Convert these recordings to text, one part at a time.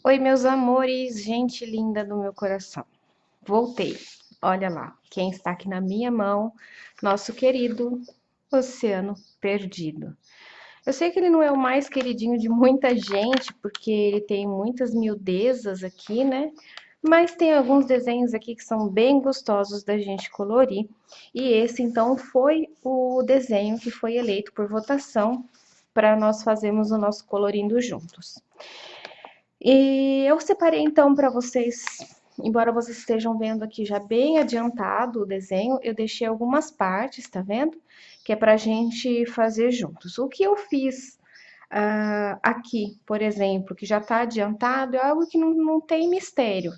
Oi, meus amores, gente linda do meu coração. Voltei. Olha lá, quem está aqui na minha mão, nosso querido Oceano Perdido. Eu sei que ele não é o mais queridinho de muita gente, porque ele tem muitas miudezas aqui, né? Mas tem alguns desenhos aqui que são bem gostosos da gente colorir. E esse, então, foi o desenho que foi eleito por votação para nós fazermos o nosso colorindo juntos. E eu separei então para vocês, embora vocês estejam vendo aqui já bem adiantado o desenho, eu deixei algumas partes, tá vendo? Que é pra gente fazer juntos. O que eu fiz aqui, por exemplo, que já tá adiantado, é algo que não tem mistério.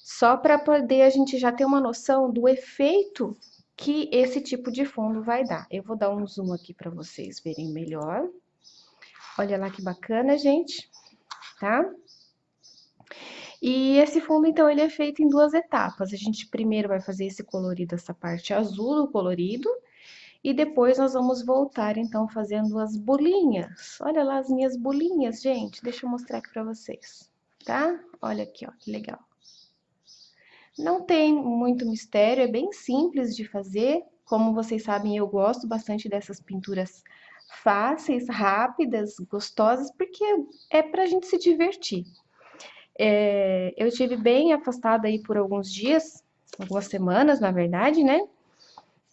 Só para poder a gente já ter uma noção do efeito que esse tipo de fundo vai dar. Eu vou dar um zoom aqui para vocês verem melhor. Olha lá que bacana, gente, tá? E esse fundo, então, ele é feito em duas etapas. A gente primeiro vai fazer esse colorido, essa parte azul do colorido, e depois nós vamos voltar, então, fazendo as bolinhas. Olha lá as minhas bolinhas, gente. Deixa eu mostrar aqui pra vocês, tá? Olha aqui, ó, que legal. Não tem muito mistério, é bem simples de fazer. Como vocês sabem, eu gosto bastante dessas pinturas fáceis, rápidas, gostosas, porque é pra gente se divertir. Eu estive bem afastada aí por alguns dias, algumas semanas, na verdade, né?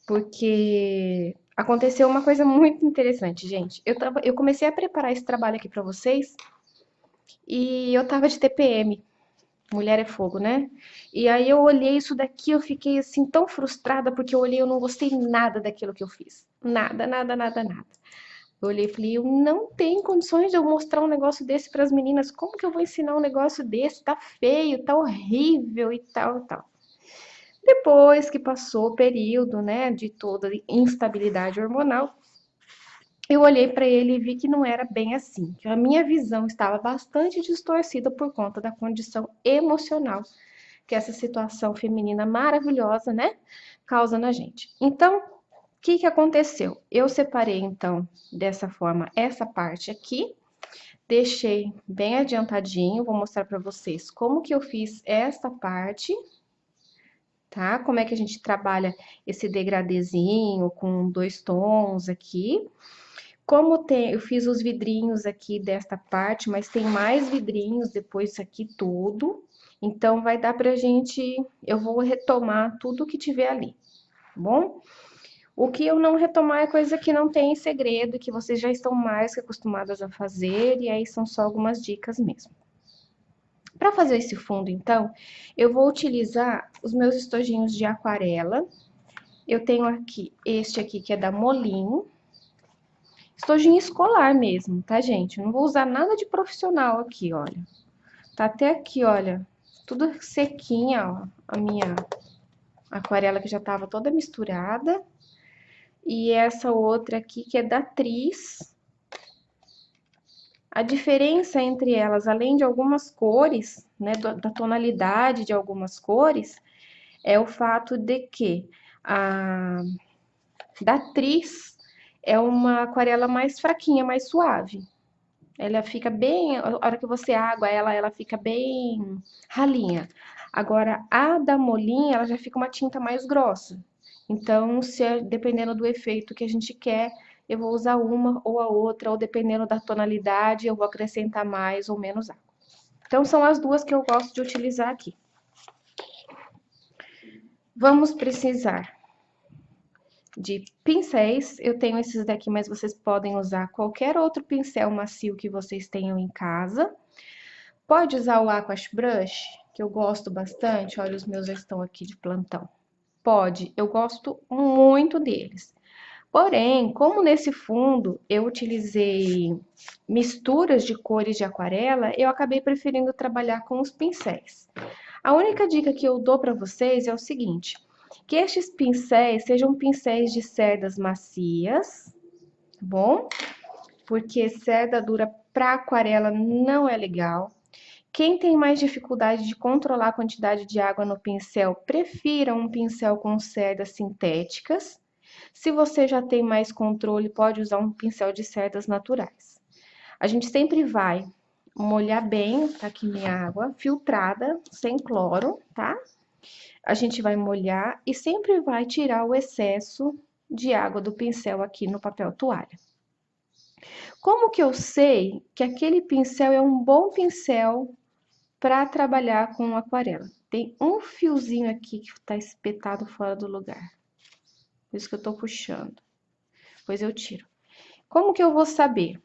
Porque aconteceu uma coisa muito interessante, gente. Eu comecei a preparar esse trabalho aqui para vocês e eu tava de TPM. Mulher é fogo, né? E aí eu olhei isso daqui, eu fiquei assim tão frustrada porque eu olhei, eu não gostei nada daquilo que eu fiz. Nada, nada, nada, nada. Eu olhei e falei, eu não tenho condições de eu mostrar um negócio desse para as meninas. Como que eu vou ensinar um negócio desse? Tá feio, tá horrível e tal, e tal. Depois que passou o período, né, de toda instabilidade hormonal, eu olhei para ele e vi que não era bem assim, que a minha visão estava bastante distorcida por conta da condição emocional que essa situação feminina maravilhosa, né, causa na gente. Então, o que que aconteceu? Eu separei então dessa forma essa parte aqui, deixei bem adiantadinho, vou mostrar para vocês como que eu fiz essa parte, tá? Como é que a gente trabalha esse degradêzinho com dois tons aqui. Como tem, eu fiz os vidrinhos aqui desta parte, mas tem mais vidrinhos depois disso aqui tudo. Então, vai dar pra gente, eu vou retomar tudo que tiver ali, tá bom? O que eu não retomar é coisa que não tem segredo, que vocês já estão mais que acostumadas a fazer, e aí são só algumas dicas mesmo. Para fazer esse fundo, então, eu vou utilizar os meus estojinhos de aquarela. Eu tenho aqui este aqui que é da Molinho. Estojinho escolar mesmo, tá, gente? Eu não vou usar nada de profissional aqui, olha. Tá até aqui, olha, tudo sequinha, ó, a minha aquarela que já tava toda misturada. E essa outra aqui que é da Tris. A diferença entre elas, além de algumas cores, né, da tonalidade de algumas cores, é o fato de que a da Tris é uma aquarela mais fraquinha, mais suave. Ela fica bem, a hora que você água ela, ela fica bem ralinha. Agora, a da Molinha, ela já fica uma tinta mais grossa. Então, dependendo do efeito que a gente quer, eu vou usar uma ou a outra, ou dependendo da tonalidade, eu vou acrescentar mais ou menos água. Então, são as duas que eu gosto de utilizar aqui. Vamos precisar de pincéis. Eu tenho esses daqui, mas vocês podem usar qualquer outro pincel macio que vocês tenham em casa. Pode usar o Aquas Brush, que eu gosto bastante. Olha, os meus já estão aqui de plantão. Pode, eu gosto muito deles. Porém, como nesse fundo eu utilizei misturas de cores de aquarela, eu acabei preferindo trabalhar com os pincéis. A única dica que eu dou para vocês é o seguinte, que estes pincéis sejam pincéis de cerdas macias, tá bom? Porque cerda dura para aquarela não é legal. Quem tem mais dificuldade de controlar a quantidade de água no pincel, prefira um pincel com cerdas sintéticas. Se você já tem mais controle, pode usar um pincel de cerdas naturais. A gente sempre vai molhar bem, tá aqui minha água filtrada, sem cloro, tá? A gente vai molhar e sempre vai tirar o excesso de água do pincel aqui no papel toalha. Como que eu sei que aquele pincel é um bom pincel para trabalhar com aquarela? Tem um fiozinho aqui que tá espetado fora do lugar. Por isso que eu tô puxando. Depois eu tiro. Como que eu vou saber?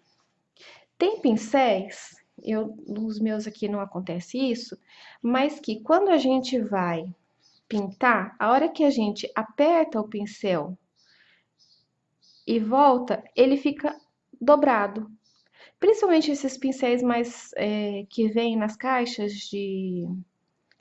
Tem pincéis, nos meus aqui não acontece isso, mas que quando a gente vai pintar, a hora que a gente aperta o pincel e volta, ele fica dobrado. Principalmente esses pincéis mais que vêm nas caixas de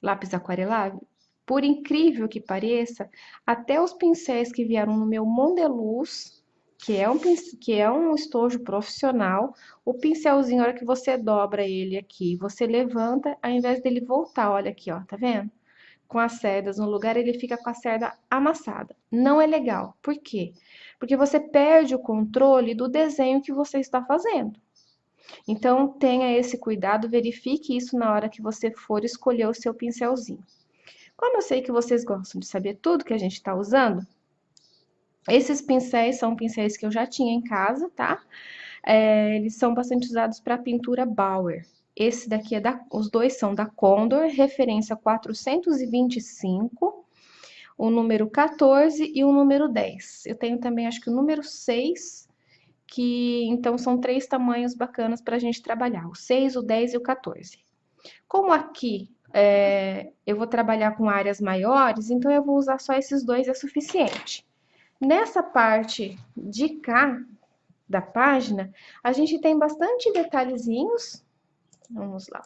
lápis aquarelável. Por incrível que pareça, até os pincéis que vieram no meu Mondeluz, que é um estojo profissional, o pincelzinho, a hora que você dobra ele aqui, você levanta, ao invés dele voltar, olha aqui, ó, tá vendo? Com as cerdas no lugar, ele fica com a cerda amassada. Não é legal. Por quê? Porque você perde o controle do desenho que você está fazendo. Então, tenha esse cuidado, verifique isso na hora que você for escolher o seu pincelzinho. Como eu sei que vocês gostam de saber tudo que a gente está usando, esses pincéis são pincéis que eu já tinha em casa, tá? Eles são bastante usados para pintura Bauer. Esse daqui os dois são da Condor, referência 425, o número 14 e o número 10. Eu tenho também, acho que o número 6, que então são 3 tamanhos bacanas para a gente trabalhar, o 6, o 10 e o 14. Como aqui eu vou trabalhar com áreas maiores, então eu vou usar só esses dois, é suficiente. Nessa parte de cá da página, a gente tem bastante detalhezinhos. Vamos lá.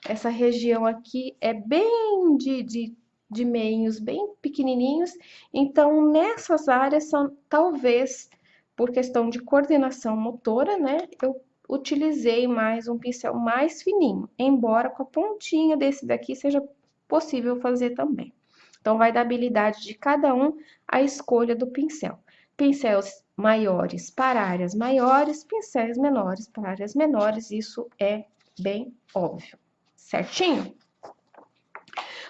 Essa região aqui é bem de meinhos, bem pequenininhos. Então, nessas áreas, talvez, por questão de coordenação motora, né, eu utilizei mais um pincel mais fininho, embora com a pontinha desse daqui seja possível fazer também. Então, vai da habilidade de cada um a escolha do pincel. Pincéis maiores para áreas maiores, pincéis menores para áreas menores, isso é bem óbvio, certinho?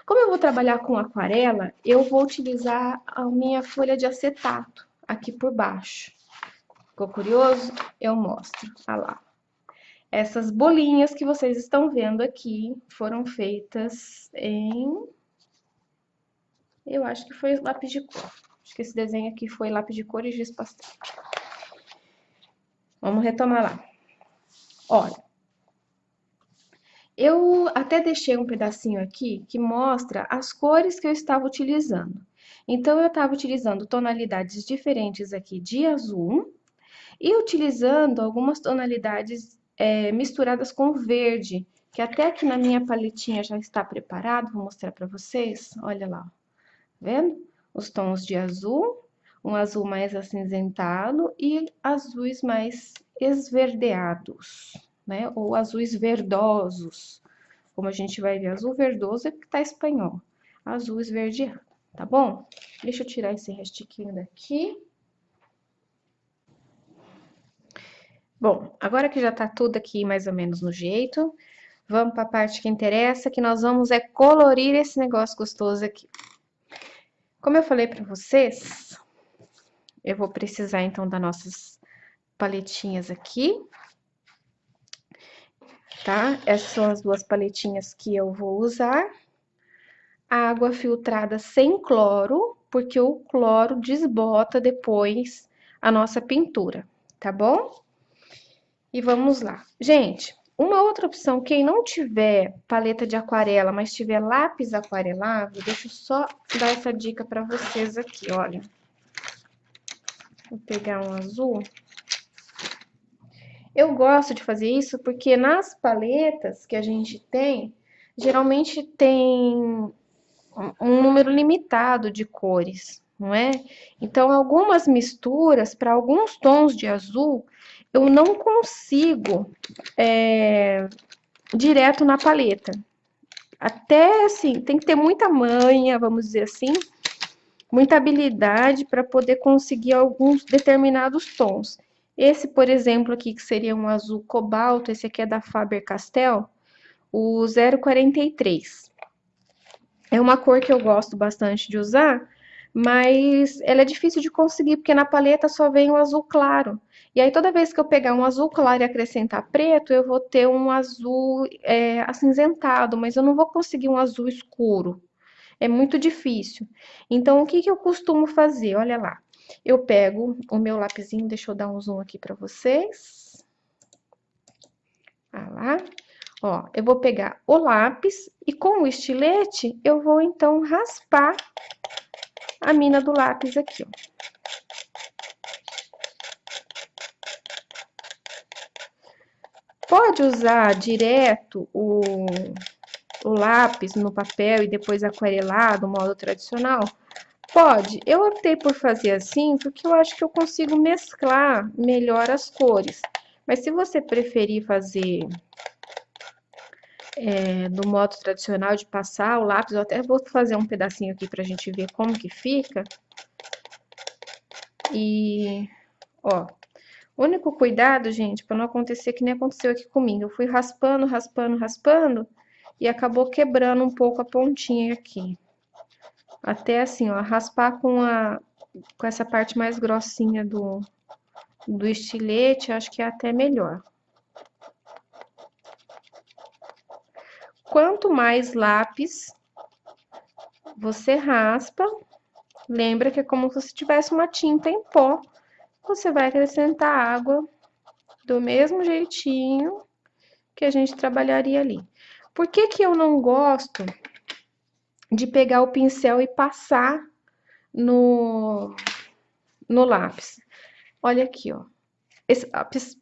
Como eu vou trabalhar com aquarela, eu vou utilizar a minha folha de acetato aqui por baixo. Ficou curioso? Eu mostro, olha lá. Essas bolinhas que vocês estão vendo aqui foram feitas em... eu acho que foi lápis de cor. Acho que esse desenho aqui foi lápis de cor e giz pastel. Vamos retomar lá. Olha, eu até deixei um pedacinho aqui que mostra as cores que eu estava utilizando. Então, eu estava utilizando tonalidades diferentes aqui de azul e utilizando algumas tonalidades misturadas com verde, que até aqui na minha paletinha já está preparado, vou mostrar para vocês. Olha lá, tá vendo? Os tons de azul, um azul mais acinzentado e azuis mais esverdeados, né? Ou azuis verdosos. Como a gente vai ver, azul verdoso é porque tá espanhol. Azul esverdeado, tá bom? Deixa eu tirar esse restiquinho daqui. Bom, agora que já tá tudo aqui mais ou menos no jeito, vamos para a parte que interessa, que nós vamos colorir esse negócio gostoso aqui. Como eu falei para vocês, eu vou precisar então das nossas paletinhas aqui, tá? Essas são as duas paletinhas que eu vou usar. Água filtrada sem cloro, porque o cloro desbota depois a nossa pintura, tá bom? E vamos lá. Gente, uma outra opção, quem não tiver paleta de aquarela, mas tiver lápis aquarelável, deixa eu só dar essa dica para vocês aqui, olha. Vou pegar um azul. Eu gosto de fazer isso porque nas paletas que a gente tem, geralmente tem um número limitado de cores, não é? Então, algumas misturas, para alguns tons de azul, eu não consigo direto na paleta. Até assim, tem que ter muita manha, vamos dizer assim, muita habilidade para poder conseguir alguns determinados tons. Esse, por exemplo, aqui, que seria um azul cobalto, esse aqui é da Faber-Castell, o 043. É uma cor que eu gosto bastante de usar, mas ela é difícil de conseguir, porque na paleta só vem o azul claro. E aí, toda vez que eu pegar um azul claro e acrescentar preto, eu vou ter um azul acinzentado, mas eu não vou conseguir um azul escuro. É muito difícil. Então, o que que eu costumo fazer? Olha lá. Eu pego o meu lapisinho, deixa eu dar um zoom aqui para vocês. Ah lá. Ó, eu vou pegar o lápis e com o estilete eu vou então raspar a mina do lápis aqui, ó. Pode usar direto o lápis no papel e depois aquarelar do modo tradicional? Pode. Eu optei por fazer assim porque eu acho que eu consigo mesclar melhor as cores. Mas se você preferir fazer do modo tradicional de passar o lápis, eu até vou fazer um pedacinho aqui pra gente ver como que fica. E, ó, o único cuidado, gente, para não acontecer que nem aconteceu aqui comigo. Eu fui raspando, raspando, raspando e acabou quebrando um pouco a pontinha aqui. Até assim, ó, raspar com essa parte mais grossinha do estilete, acho que é até melhor. Quanto mais lápis você raspa, lembra que é como se tivesse uma tinta em pó. Você vai acrescentar água do mesmo jeitinho que a gente trabalharia ali. Por que que eu não gosto de pegar o pincel e passar no, no lápis? Olha aqui, ó. Esse lápis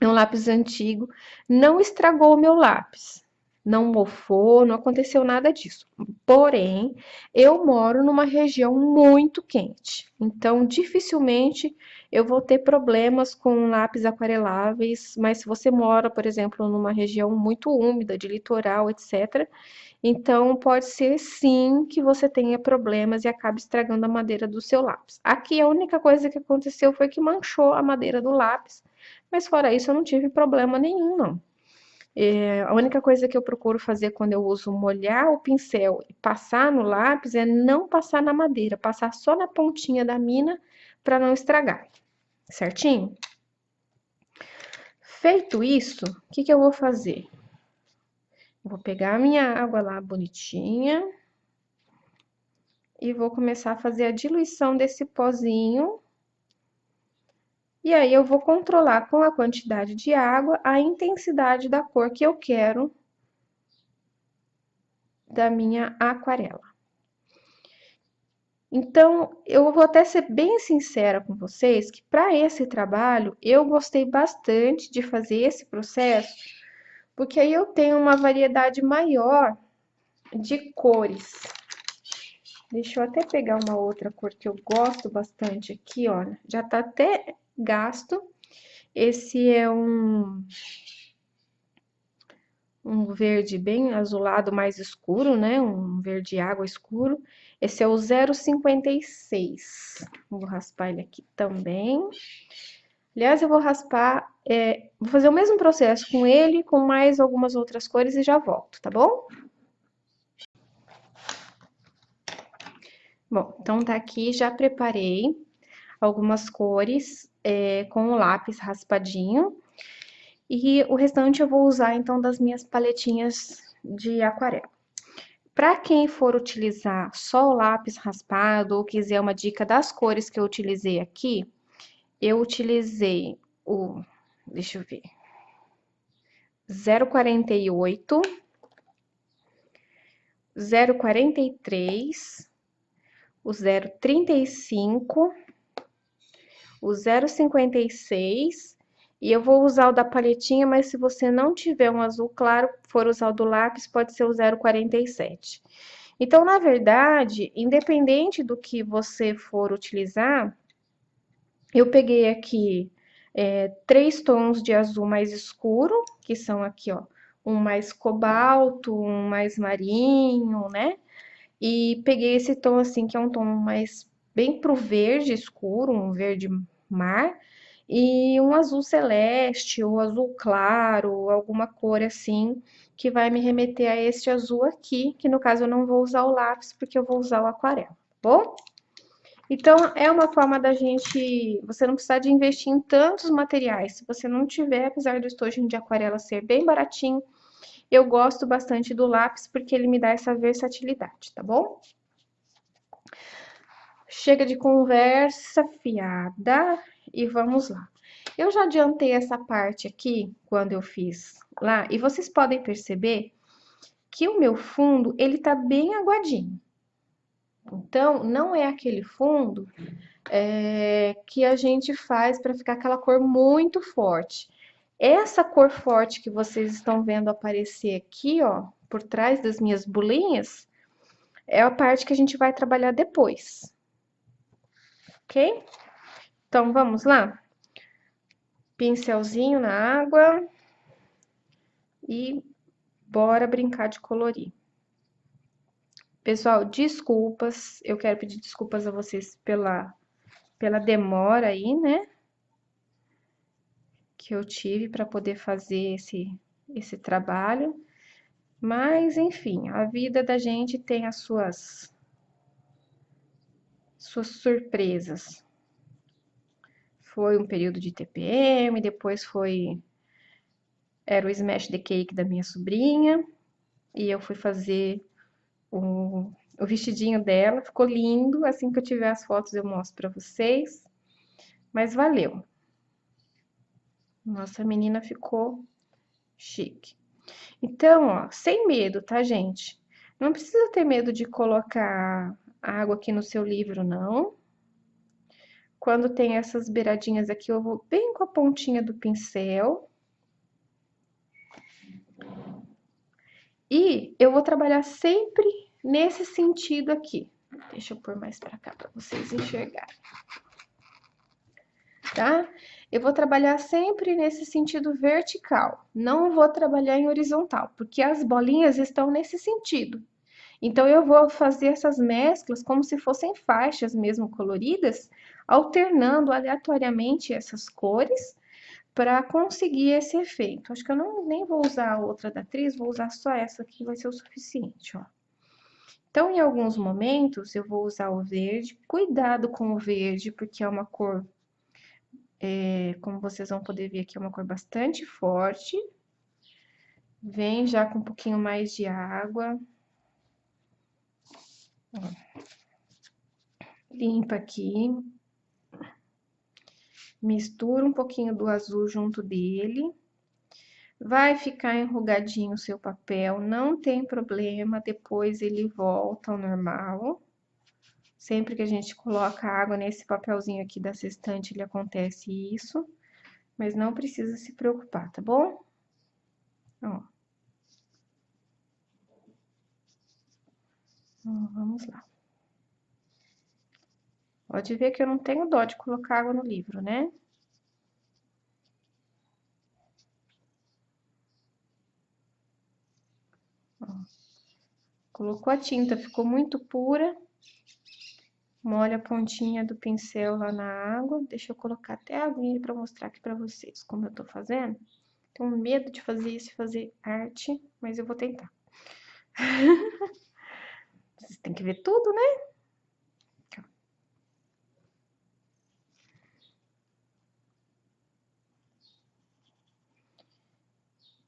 é um lápis antigo, não estragou o meu lápis. Não mofou, não aconteceu nada disso. Porém, eu moro numa região muito quente, então dificilmente eu vou ter problemas com lápis aquareláveis, mas se você mora, por exemplo, numa região muito úmida, de litoral, etc., então pode ser sim que você tenha problemas e acabe estragando a madeira do seu lápis. Aqui a única coisa que aconteceu foi que manchou a madeira do lápis, mas fora isso eu não tive problema nenhum, não. A única coisa que eu procuro fazer quando eu uso molhar o pincel e passar no lápis é não passar na madeira, passar só na pontinha da mina para não estragar, certinho? Feito isso, o que que eu vou fazer? Vou pegar a minha água lá bonitinha e vou começar a fazer a diluição desse pozinho. E aí eu vou controlar com a quantidade de água a intensidade da cor que eu quero da minha aquarela. Então, eu vou até ser bem sincera com vocês que para esse trabalho eu gostei bastante de fazer esse processo, porque aí eu tenho uma variedade maior de cores. Deixa eu até pegar uma outra cor que eu gosto bastante aqui, olha. Já tá até gasto. Esse é um verde bem azulado, mais escuro, né? Um verde água escuro. Esse é o 056. Vou raspar ele aqui também. Aliás, eu vou raspar, vou fazer o mesmo processo com ele, com mais algumas outras cores e já volto, tá bom? Bom, então tá aqui, já preparei algumas cores com o lápis raspadinho. E o restante eu vou usar, então, das minhas paletinhas de aquarela. Para quem for utilizar só o lápis raspado ou quiser uma dica das cores que eu utilizei aqui, eu utilizei o, deixa eu ver, 048, 043, o 035, o 056 e eu vou usar o da paletinha, mas se você não tiver um azul claro, for usar o do lápis, pode ser o 047. Então, na verdade, independente do que você for utilizar, eu peguei aqui 3 tons de azul mais escuro, que são aqui, ó, um mais cobalto, um mais marinho, né? E peguei esse tom assim, que é um tom mais bem pro verde escuro, um verde mar. e um azul celeste ou azul claro, ou alguma cor assim, que vai me remeter a este azul aqui, que no caso eu não vou usar o lápis, porque eu vou usar o aquarela, tá bom? Então, é uma forma da gente, você não precisar de investir em tantos materiais. Se você não tiver, apesar do estojinho de aquarela ser bem baratinho, eu gosto bastante do lápis porque ele me dá essa versatilidade, tá bom? Chega de conversa fiada e vamos lá. Eu já adiantei essa parte aqui quando eu fiz lá e vocês podem perceber que o meu fundo ele tá bem aguadinho. Então, não é aquele fundo que a gente faz para ficar aquela cor muito forte. Essa cor forte que vocês estão vendo aparecer aqui, ó, por trás das minhas bolinhas, é a parte que a gente vai trabalhar depois, ok? Então, vamos lá? Pincelzinho na água e bora brincar de colorir. Pessoal, desculpas, eu quero pedir desculpas a vocês pela demora aí, né? Que eu tive para poder fazer esse trabalho. Mas, enfim, a vida da gente tem as suas surpresas. Foi um período de TPM, depois era o Smash the Cake da minha sobrinha, e eu fui fazer o vestidinho dela, ficou lindo. Assim que eu tiver as fotos eu mostro pra vocês, mas valeu. Nossa, a menina ficou chique. Então, ó, sem medo, tá, gente? Não precisa ter medo de colocar água aqui no seu livro, não. Quando tem essas beiradinhas aqui, eu vou bem com a pontinha do pincel. E eu vou trabalhar sempre nesse sentido aqui. Deixa eu pôr mais pra cá pra vocês enxergarem. Tá? Eu vou trabalhar sempre nesse sentido vertical. Não vou trabalhar em horizontal, porque as bolinhas estão nesse sentido. Então, eu vou fazer essas mesclas como se fossem faixas mesmo coloridas, alternando aleatoriamente essas cores para conseguir esse efeito. Acho que eu nem vou usar a outra da atriz, vou usar só essa aqui, vai ser o suficiente, ó. Então, em alguns momentos, eu vou usar o verde. Cuidado com o verde, porque é uma cor, como vocês vão poder ver aqui, é uma cor bastante forte. Vem já com um pouquinho mais de água. Ó. Limpa aqui. Mistura um pouquinho do azul junto dele. Vai ficar enrugadinho o seu papel, não tem problema, depois ele volta ao normal. Sempre que a gente coloca água nesse papelzinho aqui da sextante, ele acontece isso, mas não precisa se preocupar, tá bom? Ó. Vamos lá. Pode ver que eu não tenho dó de colocar água no livro, né? Ó. Colocou a tinta, ficou muito pura. Molha a pontinha do pincel lá na água. Deixa eu colocar até a aguinha para mostrar aqui para vocês como eu tô fazendo. Tenho medo de fazer isso e fazer arte, mas eu vou tentar. Vocês têm que ver tudo, né?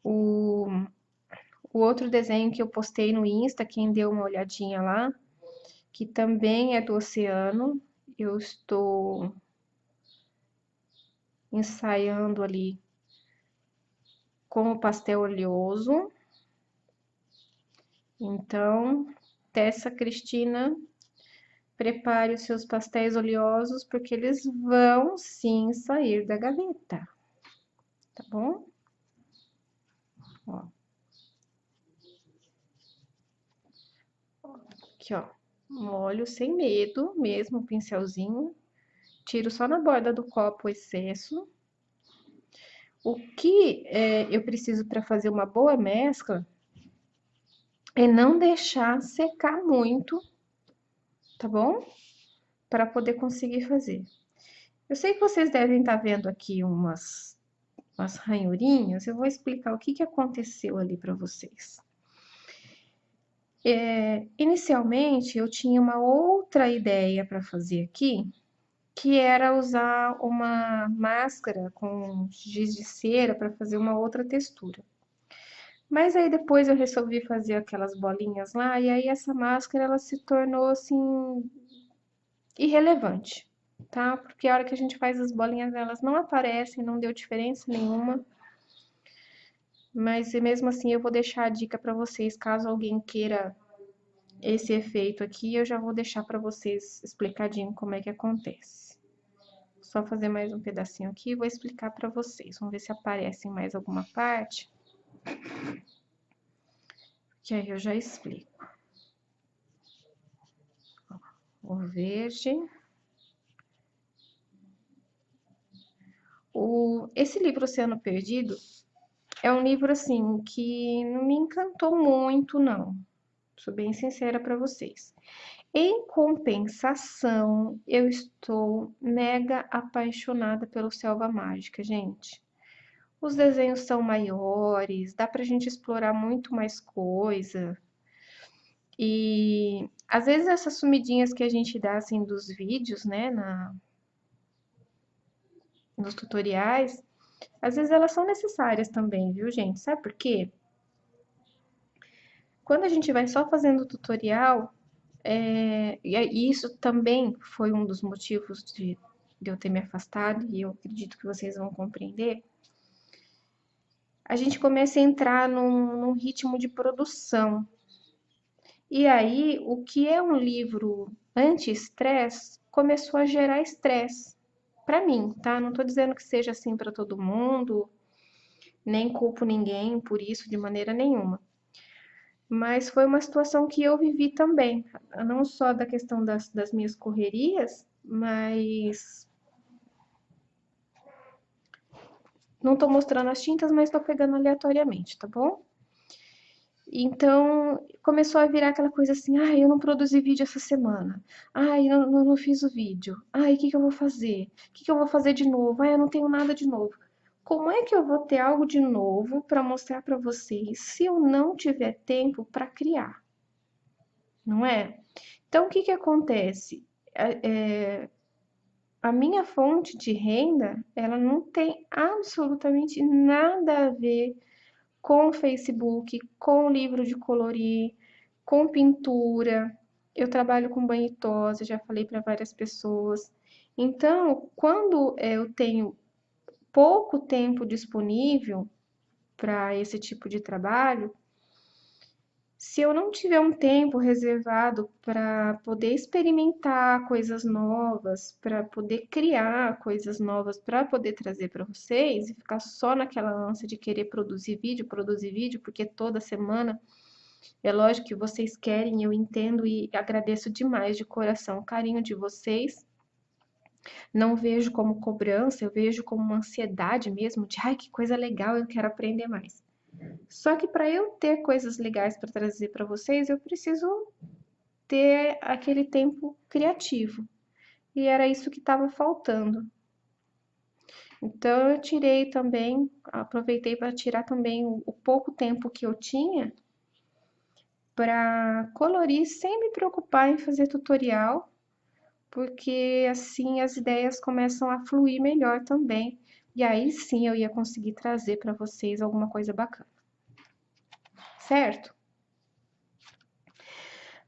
O, o outro desenho que eu postei no Insta, quem deu uma olhadinha lá, que também é do oceano, eu estou ensaiando ali com o pastel oleoso. Então, Tessa Cristina, prepare os seus pastéis oleosos, porque eles vão sim sair da gaveta, tá bom? Ó. Aqui, ó. Molho sem medo, mesmo o pincelzinho. Tiro só na borda do copo o excesso. O que eu preciso para fazer uma boa mescla é não deixar secar muito, tá bom? Para poder conseguir fazer. Eu sei que vocês devem estar vendo aqui umas ranhurinhas, eu vou explicar o que que aconteceu ali para vocês. Inicialmente, eu tinha uma outra ideia para fazer aqui, que era usar uma máscara com giz de cera para fazer uma outra textura. Mas aí depois eu resolvi fazer aquelas bolinhas lá, e aí essa máscara ela se tornou assim irrelevante, tá? Porque a hora que a gente faz as bolinhas, elas não aparecem, não deu diferença nenhuma. Mas mesmo assim eu vou deixar a dica para vocês, caso alguém queira esse efeito aqui, eu já vou deixar para vocês explicadinho como é que acontece. Só fazer mais um pedacinho aqui e vou explicar para vocês. Vamos ver se aparece em mais alguma parte, que aí eu já explico. O verde. Esse livro Oceano Perdido é um livro assim que não me encantou muito, não. Sou bem sincera para vocês. Em compensação, eu estou mega apaixonada pelo Selva Mágica, gente. Os desenhos são maiores, dá pra gente explorar muito mais coisa. E às vezes essas sumidinhas que a gente dá assim dos vídeos, né, nos tutoriais, às vezes elas são necessárias também, viu, gente? Sabe por quê? Quando a gente vai só fazendo tutorial, e isso também foi um dos motivos de eu ter me afastado, e eu acredito que vocês vão compreender. A gente começa a entrar num ritmo de produção. E aí, o que é um livro anti-estresse começou a gerar estresse para mim, tá? Não tô dizendo que seja assim para todo mundo, nem culpo ninguém por isso de maneira nenhuma. Mas foi uma situação que eu vivi também, não só da questão das minhas correrias, mas não tô mostrando as tintas, mas tô pegando aleatoriamente, tá bom? Então, começou a virar aquela coisa assim, ai, eu não produzi vídeo essa semana. Ai, eu não fiz o vídeo. Ai, o que que eu vou fazer? O que que eu vou fazer de novo? Ai, eu não tenho nada de novo. Como é que eu vou ter algo de novo para mostrar para vocês se eu não tiver tempo para criar? Não é? Então, o que que acontece? A minha fonte de renda, ela não tem absolutamente nada a ver com Facebook, com livro de colorir, com pintura. Eu trabalho com banho e tosa, já falei para várias pessoas. Então, quando eu tenho pouco tempo disponível para esse tipo de trabalho, se eu não tiver um tempo reservado para poder experimentar coisas novas, para poder criar coisas novas, para poder trazer para vocês e ficar só naquela ânsia de querer produzir vídeo, porque toda semana é lógico que vocês querem, eu entendo e agradeço demais de coração o carinho de vocês. Não vejo como cobrança, eu vejo como uma ansiedade mesmo de, ai, que coisa legal, eu quero aprender mais. Só que para eu ter coisas legais para trazer para vocês, eu preciso ter aquele tempo criativo. E era isso que estava faltando. Então eu tirei também, aproveitei para tirar também o pouco tempo que eu tinha para colorir sem me preocupar em fazer tutorial, porque assim as ideias começam a fluir melhor também. E aí sim eu ia conseguir trazer para vocês alguma coisa bacana. Certo?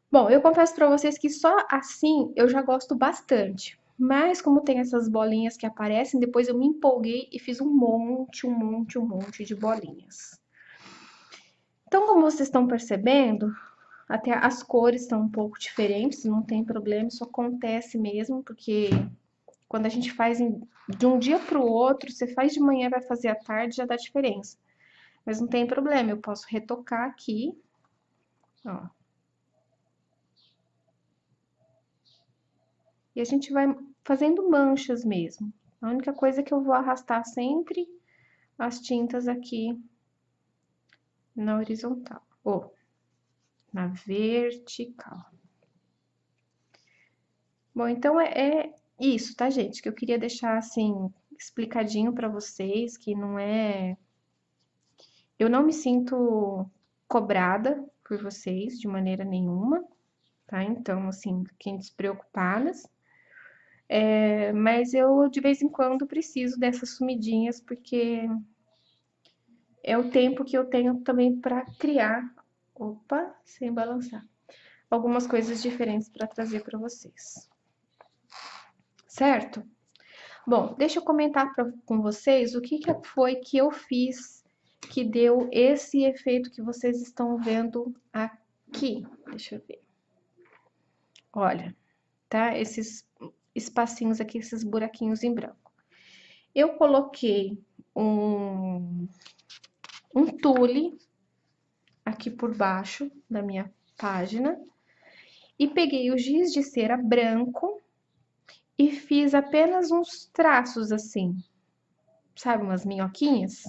Bom, eu confesso para vocês que só assim eu já gosto bastante. Mas como tem essas bolinhas que aparecem, depois eu me empolguei e fiz um monte de bolinhas. Então, como vocês estão percebendo, até as cores estão um pouco diferentes, não tem problema, isso acontece mesmo, porque quando a gente faz de um dia para o outro, você faz de manhã, vai fazer à tarde, já dá diferença. Mas não tem problema, eu posso retocar aqui, ó. E a gente vai fazendo manchas mesmo. A única coisa é que eu vou arrastar sempre as tintas aqui na horizontal, ou na vertical. Bom, então isso, tá, gente? Que eu queria deixar, assim, explicadinho pra vocês, que não é... Eu não me sinto cobrada por vocês de maneira nenhuma, tá? Então, assim, fiquem despreocupadas. Mas eu, de vez em quando, preciso dessas sumidinhas, porque é o tempo que eu tenho também para criar, opa, sem balançar, algumas coisas diferentes para trazer para vocês, certo? Bom, deixa eu comentar com vocês o que foi que eu fiz que deu esse efeito que vocês estão vendo aqui. Deixa eu ver. Olha, tá? Esses espacinhos aqui, esses buraquinhos em branco. Eu coloquei um tule aqui por baixo da minha página e peguei o giz de cera branco e fiz apenas uns traços assim, sabe, umas minhoquinhas.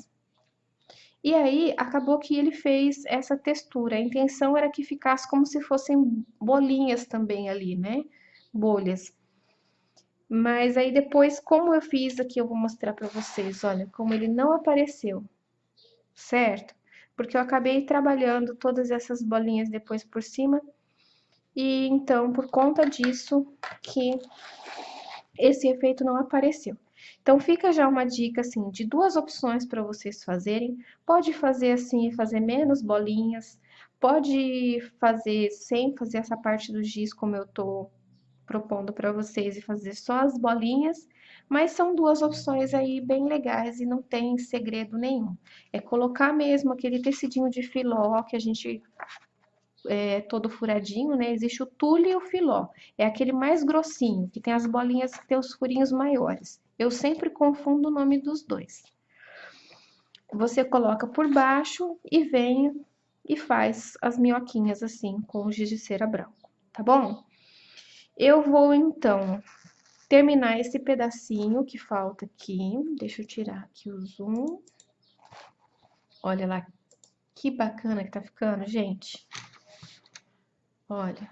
E aí acabou que ele fez essa textura. A intenção era que ficasse como se fossem bolinhas também ali, né? Bolhas. Mas aí depois, como eu fiz aqui, eu vou mostrar para vocês, olha, como ele não apareceu, certo? Porque eu acabei trabalhando todas essas bolinhas depois por cima. E então, por conta disso, que esse efeito não apareceu. Então, fica já uma dica, assim, de duas opções para vocês fazerem. Pode fazer assim, fazer menos bolinhas. Pode fazer sem fazer essa parte do giz, como eu tô propondo para vocês, e fazer só as bolinhas. Mas são duas opções aí bem legais e não tem segredo nenhum. É colocar mesmo aquele tecidinho de filó que a gente todo furadinho, né? Existe o tule e o filó. É aquele mais grossinho, que tem as bolinhas que tem os furinhos maiores. Eu sempre confundo o nome dos dois. Você coloca por baixo e vem e faz as minhoquinhas assim, com o giz de cera branco, tá bom? Eu vou, então, terminar esse pedacinho que falta aqui. Deixa eu tirar aqui o zoom. Olha lá que bacana que tá ficando, gente. Olha.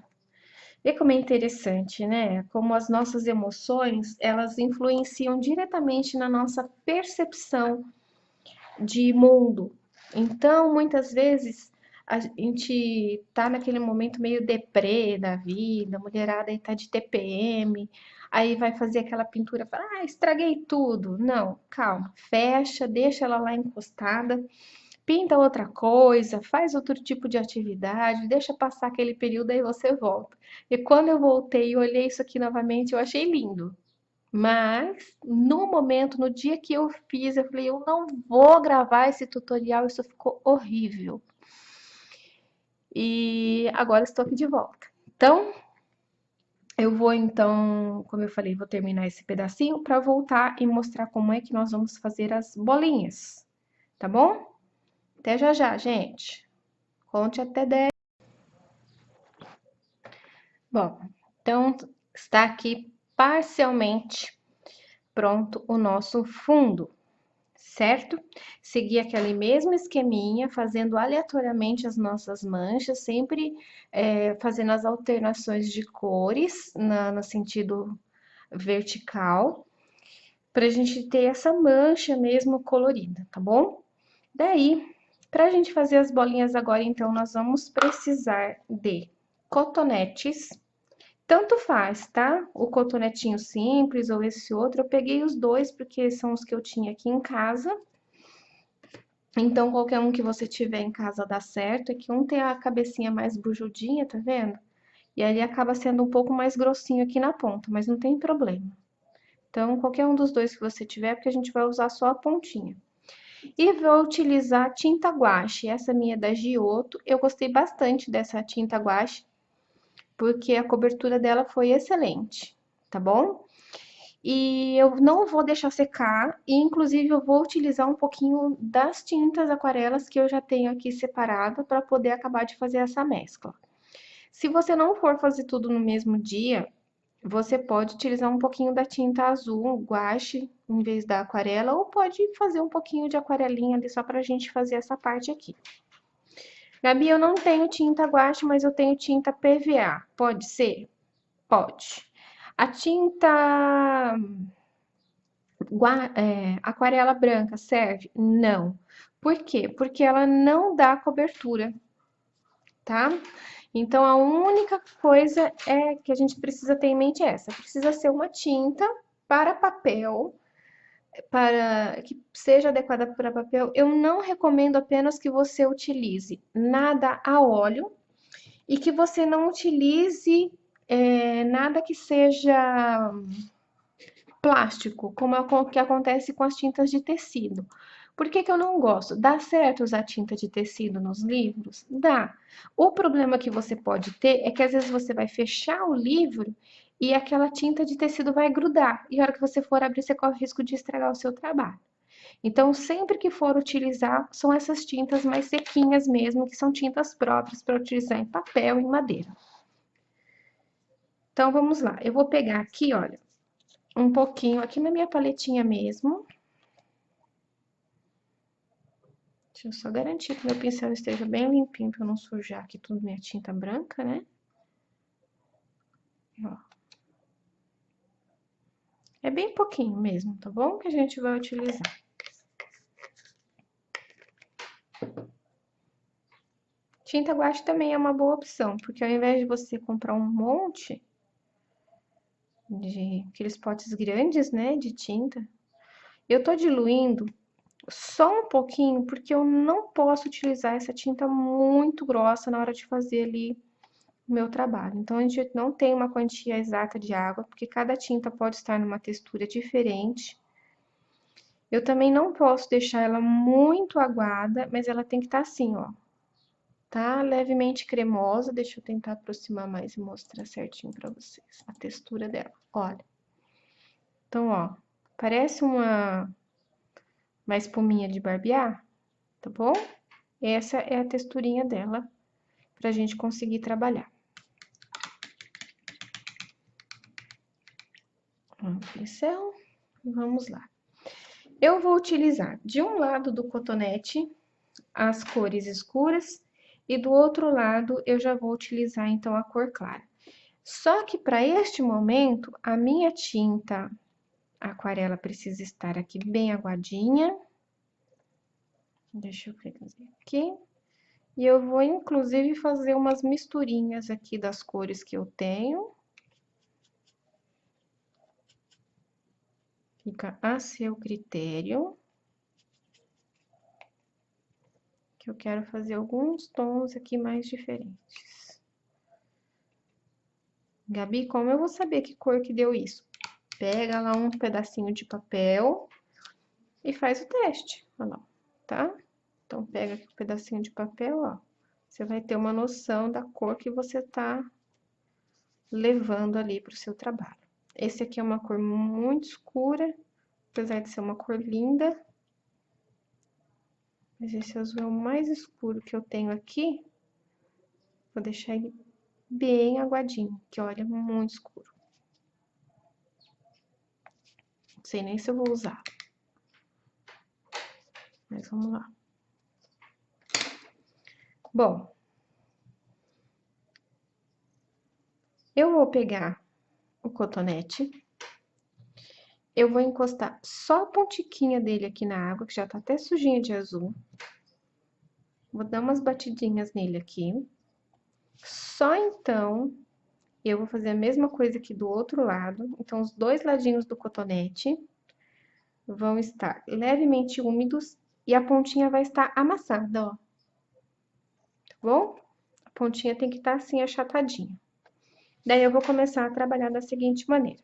Vê como é interessante, né? Como as nossas emoções, elas influenciam diretamente na nossa percepção de mundo. Então, muitas vezes, a gente tá naquele momento meio deprê da vida, a mulherada aí tá de TPM, aí vai fazer aquela pintura, fala, ah, estraguei tudo. Não, calma, fecha, deixa ela lá encostada, pinta outra coisa, faz outro tipo de atividade, deixa passar aquele período, aí você volta. E quando eu voltei e olhei isso aqui novamente, eu achei lindo. Mas, no momento, no dia que eu fiz, eu falei, eu não vou gravar esse tutorial, isso ficou horrível. E agora estou aqui de volta. Então, eu vou então, como eu falei, vou terminar esse pedacinho para voltar e mostrar como é que nós vamos fazer as bolinhas, tá bom? Até já já, gente. Conte até 10. Bom, então está aqui parcialmente pronto o nosso fundo, certo? Seguir aquele mesmo esqueminha, fazendo aleatoriamente as nossas manchas, sempre fazendo as alternações de cores no sentido vertical, para a gente ter essa mancha mesmo colorida, tá bom? Daí, para a gente fazer as bolinhas agora, então, nós vamos precisar de cotonetes. Tanto faz, tá? O cotonetinho simples ou esse outro, eu peguei os dois porque são os que eu tinha aqui em casa. Então, qualquer um que você tiver em casa dá certo. É que um tem a cabecinha mais bujudinha, tá vendo? E aí acaba sendo um pouco mais grossinho aqui na ponta, mas não tem problema. Então, qualquer um dos dois que você tiver, porque a gente vai usar só a pontinha. E vou utilizar tinta guache. Essa minha é da Giotto. Eu gostei bastante dessa tinta guache, porque a cobertura dela foi excelente, tá bom? E eu não vou deixar secar, e inclusive eu vou utilizar um pouquinho das tintas aquarelas que eu já tenho aqui separada para poder acabar de fazer essa mescla. Se você não for fazer tudo no mesmo dia, você pode utilizar um pouquinho da tinta azul, guache, em vez da aquarela, ou pode fazer um pouquinho de aquarelinha ali só pra gente fazer essa parte aqui. Gabi, eu não tenho tinta guache, mas eu tenho tinta PVA. Pode ser? Pode. A tinta Aquarela branca serve? Não. Por quê? Porque ela não dá cobertura, tá? Então, a única coisa que a gente precisa ter em mente é essa. Precisa ser uma tinta para papel, para que seja adequada para papel. Eu não recomendo apenas que você utilize nada a óleo e que você não utilize nada que seja plástico, como é o que acontece com as tintas de tecido. Por que que eu não gosto? Dá certo usar tinta de tecido nos livros? Dá. O problema que você pode ter é que às vezes você vai fechar o livro e aquela tinta de tecido vai grudar. E a hora que você for abrir, você corre o risco de estragar o seu trabalho. Então, sempre que for utilizar, são essas tintas mais sequinhas mesmo, que são tintas próprias para utilizar em papel e em madeira. Então, vamos lá. Eu vou pegar aqui, olha, um pouquinho aqui na minha paletinha mesmo. Deixa eu só garantir que meu pincel esteja bem limpinho para eu não sujar aqui tudo minha tinta branca, né? Ó. É bem pouquinho mesmo, tá bom? Que a gente vai utilizar. Tinta guache também é uma boa opção, porque ao invés de você comprar um monte de aqueles potes grandes, né, de tinta, eu tô diluindo só um pouquinho, porque eu não posso utilizar essa tinta muito grossa na hora de fazer ali o meu trabalho. Então, a gente não tem uma quantia exata de água, porque cada tinta pode estar numa textura diferente. Eu também não posso deixar ela muito aguada, mas ela tem que estar assim, ó. Tá levemente cremosa. Deixa eu tentar aproximar mais e mostrar certinho pra vocês a textura dela. Olha. Então, ó, parece uma espuminha de barbear, tá bom? Essa é a texturinha dela pra gente conseguir trabalhar. Um pincel, vamos lá. Eu vou utilizar de um lado do cotonete as cores escuras e do outro lado eu já vou utilizar então a cor clara. Só que para este momento, a minha tinta aquarela precisa estar aqui bem aguadinha. Deixa eu ver aqui. E eu vou, inclusive, fazer umas misturinhas aqui das cores que eu tenho. Fica a seu critério. Que eu quero fazer alguns tons aqui mais diferentes. Gabi, como eu vou saber que cor que deu isso? Pega lá um pedacinho de papel e faz o teste. Olha lá, tá? Então, pega aqui um pedacinho de papel, ó. Você vai ter uma noção da cor que você tá levando ali pro seu trabalho. Esse aqui é uma cor muito escura, apesar de ser uma cor linda. Mas esse azul é o mais escuro que eu tenho aqui. Vou deixar ele bem aguadinho, que olha, muito escuro. Não sei nem se eu vou usar. Mas vamos lá. Bom, eu vou pegar o cotonete. Eu vou encostar só a pontiquinha dele aqui na água, que já tá até sujinha de azul. Vou dar umas batidinhas nele aqui. Só então, eu vou fazer a mesma coisa aqui do outro lado. Então, os dois ladinhos do cotonete vão estar levemente úmidos e a pontinha vai estar amassada, ó. Tá bom? A pontinha tem que estar assim, achatadinha. Daí, eu vou começar a trabalhar da seguinte maneira.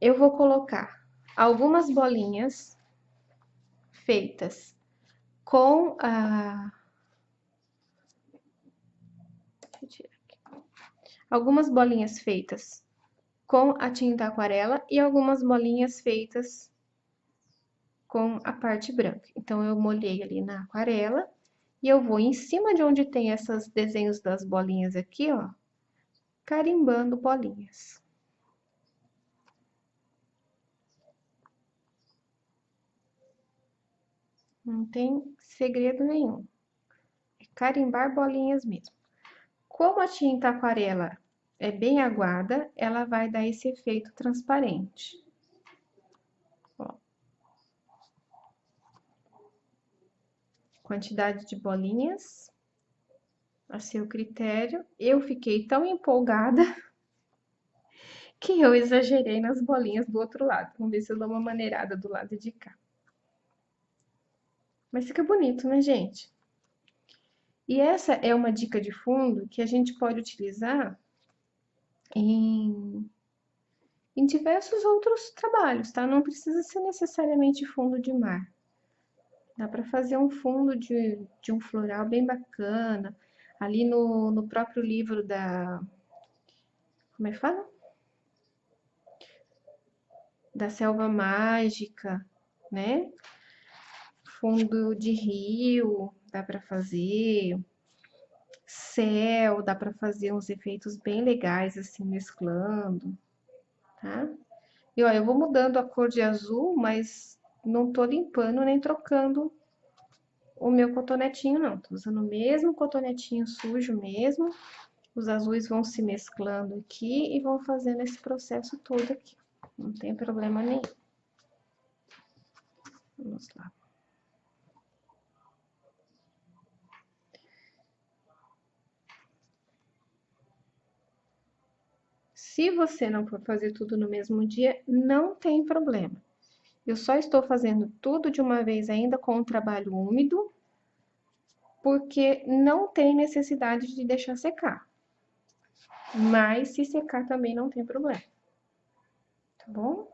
Eu vou colocar algumas bolinhas feitas com a... Algumas bolinhas feitas com a tinta aquarela e algumas bolinhas feitas com a parte branca. Então, eu molhei ali na aquarela e eu vou em cima de onde tem esses desenhos das bolinhas aqui, ó, carimbando bolinhas. Não tem segredo nenhum. É carimbar bolinhas mesmo. Como a tinta aquarela é bem aguada, ela vai dar esse efeito transparente. quantidade de bolinhas a seu critério. Eu fiquei tão empolgada que eu exagerei nas bolinhas do outro lado. Vamos ver se eu dou uma maneirada do lado de cá. Mas fica bonito, né, gente? E essa é uma dica de fundo que a gente pode utilizar em diversos outros trabalhos, tá? Não precisa ser necessariamente fundo de mar. Dá para fazer um fundo de um floral bem bacana. Ali no próprio livro da... Como é que fala? Da Selva Mágica, né? Fundo de rio, dá para fazer. Céu, dá para fazer uns efeitos bem legais, assim, mesclando, tá? E, ó, eu vou mudando a cor de azul, mas não tô limpando nem trocando o meu cotonetinho, não. Tô usando o mesmo cotonetinho sujo mesmo. Os azuis vão se mesclando aqui e vão fazendo esse processo todo aqui. Não tem problema nenhum. Vamos lá. Se você não for fazer tudo no mesmo dia, não tem problema. Eu só estou fazendo tudo de uma vez ainda com o trabalho úmido, porque não tem necessidade de deixar secar. Mas se secar também não tem problema, tá bom?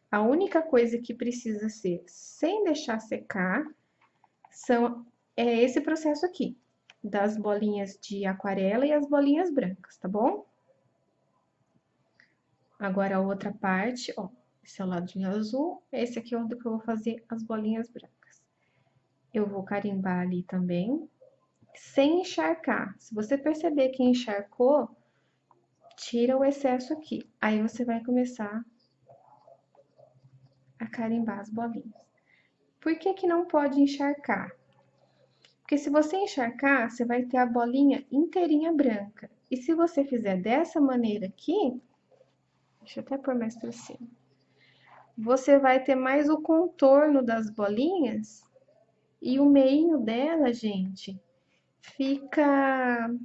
A única coisa que precisa ser sem deixar secar é esse processo aqui, das bolinhas de aquarela e as bolinhas brancas, tá bom? Agora a outra parte, ó, esse é o ladinho azul, esse aqui é onde que eu vou fazer as bolinhas brancas. Eu vou carimbar ali também, sem encharcar. Se você perceber que encharcou, tira o excesso aqui. Aí você vai começar a carimbar as bolinhas. Por que que não pode encharcar? Porque se você encharcar, você vai ter a bolinha inteirinha branca. E se você fizer dessa maneira aqui, deixa eu até pôr mais pra cima, você vai ter mais o contorno das bolinhas e o meinho dela, gente, fica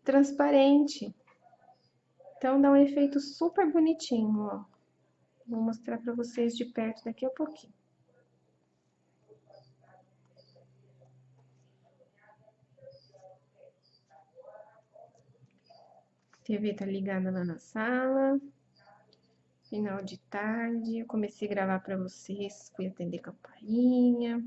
transparente. Então dá um efeito super bonitinho, ó. Vou mostrar pra vocês de perto daqui a pouquinho. A TV tá ligada lá na sala. Final de tarde, eu comecei a gravar pra vocês, fui atender campainha.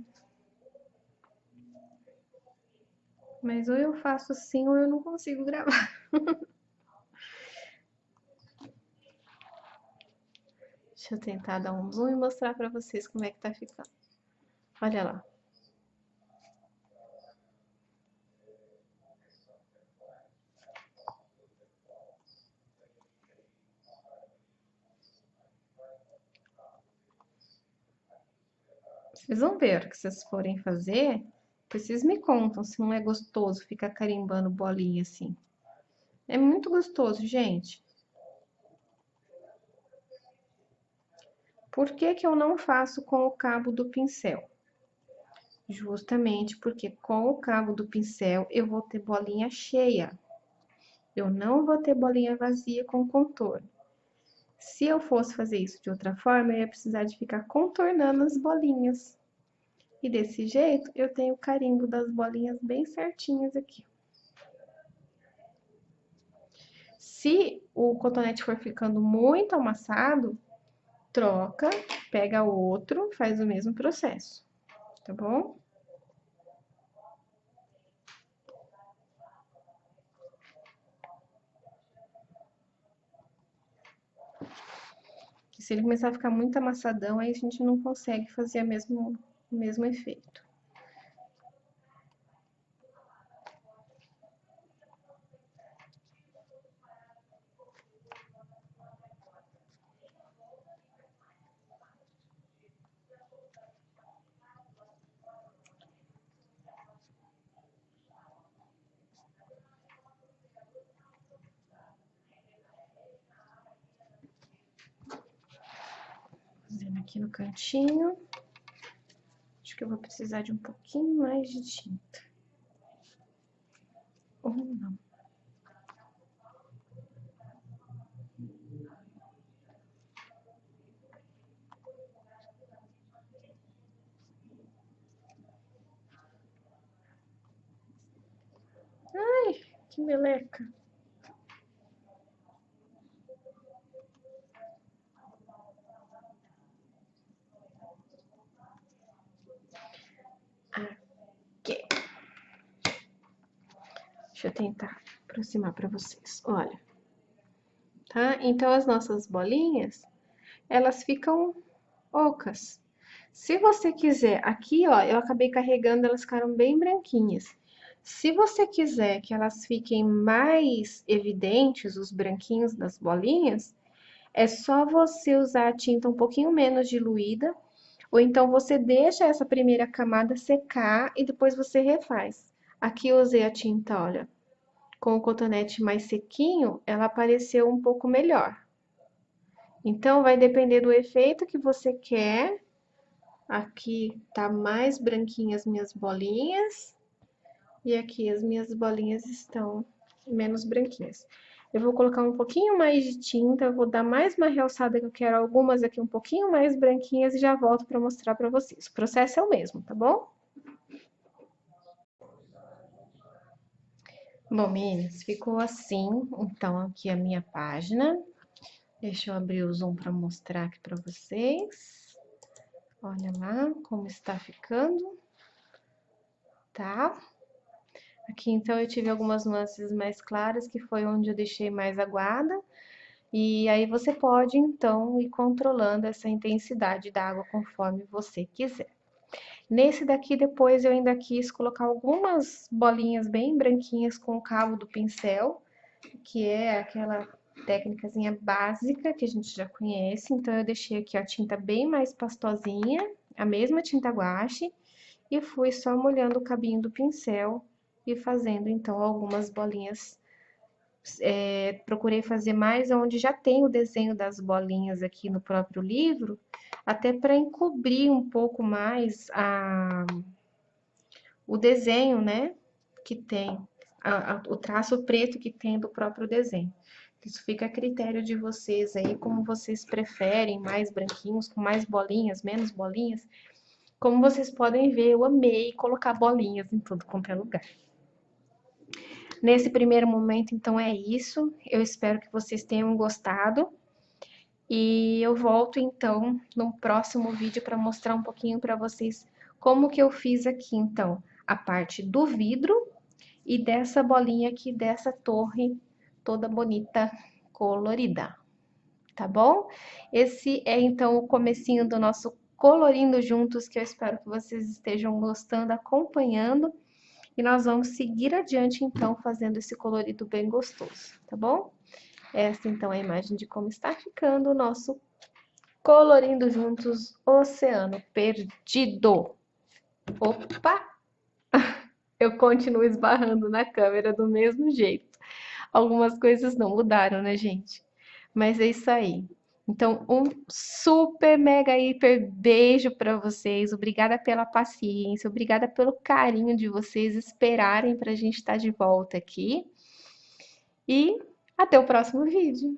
Mas ou eu faço assim ou eu não consigo gravar. Deixa eu tentar dar um zoom e mostrar pra vocês como é que tá ficando. Olha lá. Vocês vão ver, a hora que vocês forem fazer, vocês me contam se não é gostoso ficar carimbando bolinha assim. É muito gostoso, gente. Por que que eu não faço com o cabo do pincel? Justamente porque com o cabo do pincel eu vou ter bolinha cheia. Eu não vou ter bolinha vazia com contorno. Se eu fosse fazer isso de outra forma, eu ia precisar de ficar contornando as bolinhas. E desse jeito, eu tenho o carimbo das bolinhas bem certinhas aqui. Se o cotonete for ficando muito amassado, troca, pega outro, faz o mesmo processo, tá bom? Se ele começar a ficar muito amassadão, aí a gente não consegue fazer o mesmo efeito. Fazendo aqui no cantinho. Acho que eu vou precisar de um pouquinho mais de tinta. Ou não. Ai, que meleca. Aqui. Deixa eu tentar aproximar para vocês. Olha, tá? Então, as nossas bolinhas, elas ficam ocas. Se você quiser, aqui, ó, eu acabei carregando, elas ficaram bem branquinhas. Se você quiser que elas fiquem mais evidentes, os branquinhos das bolinhas, é só você usar a tinta um pouquinho menos diluída, ou então você deixa essa primeira camada secar e depois você refaz. Aqui eu usei a tinta, olha, com o cotonete mais sequinho, ela apareceu um pouco melhor. Então, vai depender do efeito que você quer. Aqui tá mais branquinhas as minhas bolinhas. E aqui as minhas bolinhas estão menos branquinhas. Eu vou colocar um pouquinho mais de tinta, vou dar mais uma realçada que eu quero algumas aqui um pouquinho mais branquinhas e já volto para mostrar para vocês. O processo é o mesmo, tá bom? Bom, meninas, ficou assim, então, aqui a minha página. Deixa eu abrir o zoom para mostrar aqui para vocês. Olha lá como está ficando, tá? Aqui, então, eu tive algumas nuances mais claras, que foi onde eu deixei mais aguada. E aí você pode, então, ir controlando essa intensidade da água conforme você quiser. Nesse daqui, depois, eu ainda quis colocar algumas bolinhas bem branquinhas com o cabo do pincel, que é aquela técnicazinha básica que a gente já conhece. Então, eu deixei aqui a tinta bem mais pastosinha, a mesma tinta guache, e fui só molhando o cabinho do pincel e fazendo, então, algumas bolinhas. Procurei fazer mais onde já tem o desenho das bolinhas aqui no próprio livro, até para encobrir um pouco mais o desenho, né, que tem, o traço preto que tem do próprio desenho. Isso fica a critério de vocês aí, como vocês preferem, mais branquinhos, com mais bolinhas, menos bolinhas. Como vocês podem ver, eu amei colocar bolinhas em tudo quanto é lugar. Nesse primeiro momento, então, é isso. Eu espero que vocês tenham gostado. E eu volto, então, no próximo vídeo para mostrar um pouquinho para vocês como que eu fiz aqui, então, a parte do vidro e dessa bolinha aqui, dessa torre toda bonita, colorida, tá bom? Esse é, então, o comecinho do nosso Colorindo Juntos, que eu espero que vocês estejam gostando, acompanhando. E nós vamos seguir adiante, então, fazendo esse colorido bem gostoso, tá bom? Essa, então, é a imagem de como está ficando o nosso Colorindo Juntos Oceano Perdido. Opa! Eu continuo esbarrando na câmera do mesmo jeito. Algumas coisas não mudaram, né, gente? Mas é isso aí. Então, um super, mega, hiper beijo para vocês. Obrigada pela paciência, obrigada pelo carinho de vocês esperarem para a gente estar de volta aqui. E até o próximo vídeo.